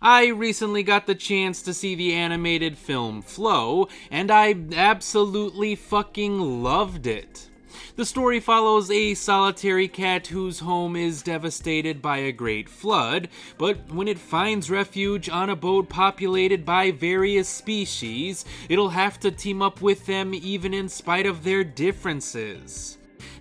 I recently got the chance to see the animated film Flow, and I absolutely fucking loved it. The story follows a solitary cat whose home is devastated by a great flood, but when it finds refuge on a boat populated by various species, it'll have to team up with them even in spite of their differences.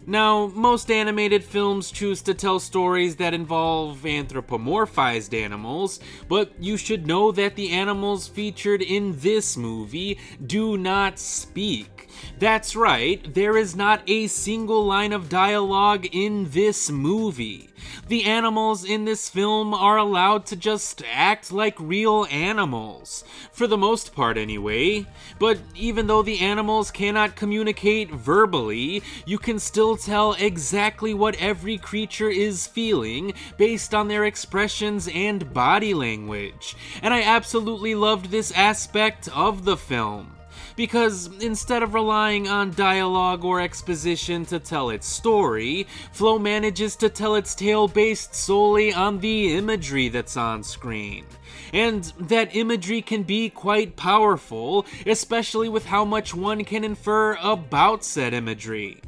Now, most animated films choose to tell stories that involve anthropomorphized animals, but you should know that the animals featured in this movie do not speak. That's right, there is not a single line of dialogue in this movie. The animals in this film are allowed to just act like real animals, for the most part anyway. But even though the animals cannot communicate verbally, you can still tell exactly what every creature is feeling based on their expressions and body language. And I absolutely loved this aspect of the film. Because instead of relying on dialogue or exposition to tell its story, Flow manages to tell its tale based solely on the imagery that's on screen. And that imagery can be quite powerful, especially with how much one can infer about said imagery.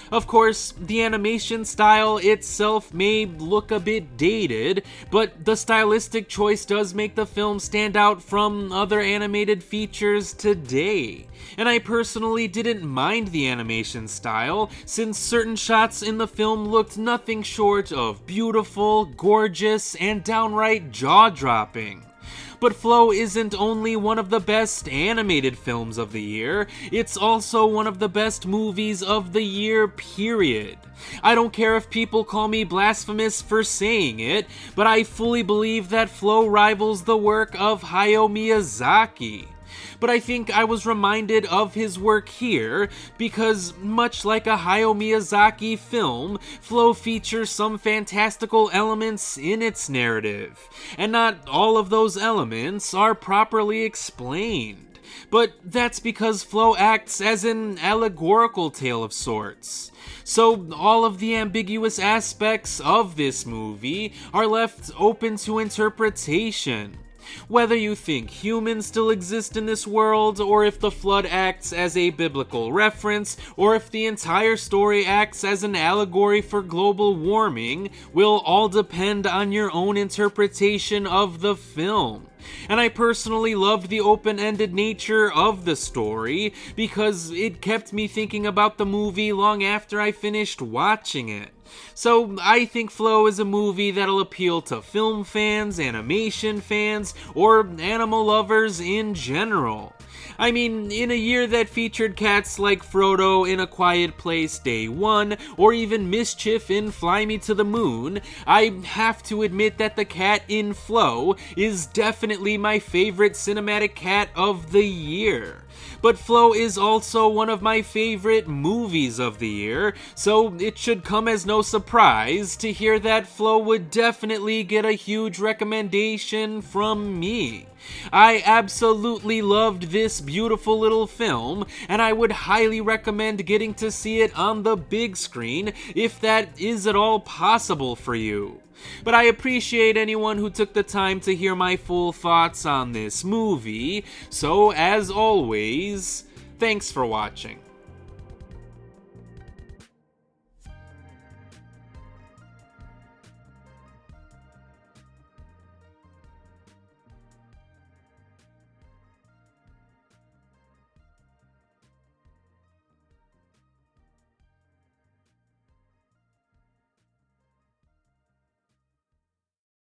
Of course, the animation style itself may look a bit dated, but the stylistic choice does make the film stand out from other animated features today. And I personally didn't mind the animation style, since certain shots in the film looked nothing short of beautiful, gorgeous, and downright jaw-dropping. But Flow isn't only one of the best animated films of the year, it's also one of the best movies of the year, period. I don't care if people call me blasphemous for saying it, but I fully believe that Flow rivals the work of Hayao Miyazaki. But I think I was reminded of his work here because, much like a Hayao Miyazaki film, Flow features some fantastical elements in its narrative, and not all of those elements are properly explained. But that's because Flow acts as an allegorical tale of sorts. So all of the ambiguous aspects of this movie are left open to interpretation. Whether you think humans still exist in this world, or if the flood acts as a biblical reference, or if the entire story acts as an allegory for global warming, will all depend on your own interpretation of the film. And I personally loved the open-ended nature of the story because it kept me thinking about the movie long after I finished watching it. So I think Flow is a movie that'll appeal to film fans, animation fans, or animal lovers in general. I mean, in a year that featured cats like Frodo in A Quiet Place Day 1, or even Mischief in Fly Me to the Moon, I have to admit that the cat in Flow is definitely my favorite cinematic cat of the year. But Flow is also one of my favorite movies of the year, so it should come as no surprise to hear that Flow would definitely get a huge recommendation from me. I absolutely loved this beautiful little film, and I would highly recommend getting to see it on the big screen if that is at all possible for you. But I appreciate anyone who took the time to hear my full thoughts on this movie, so as always, thanks for watching.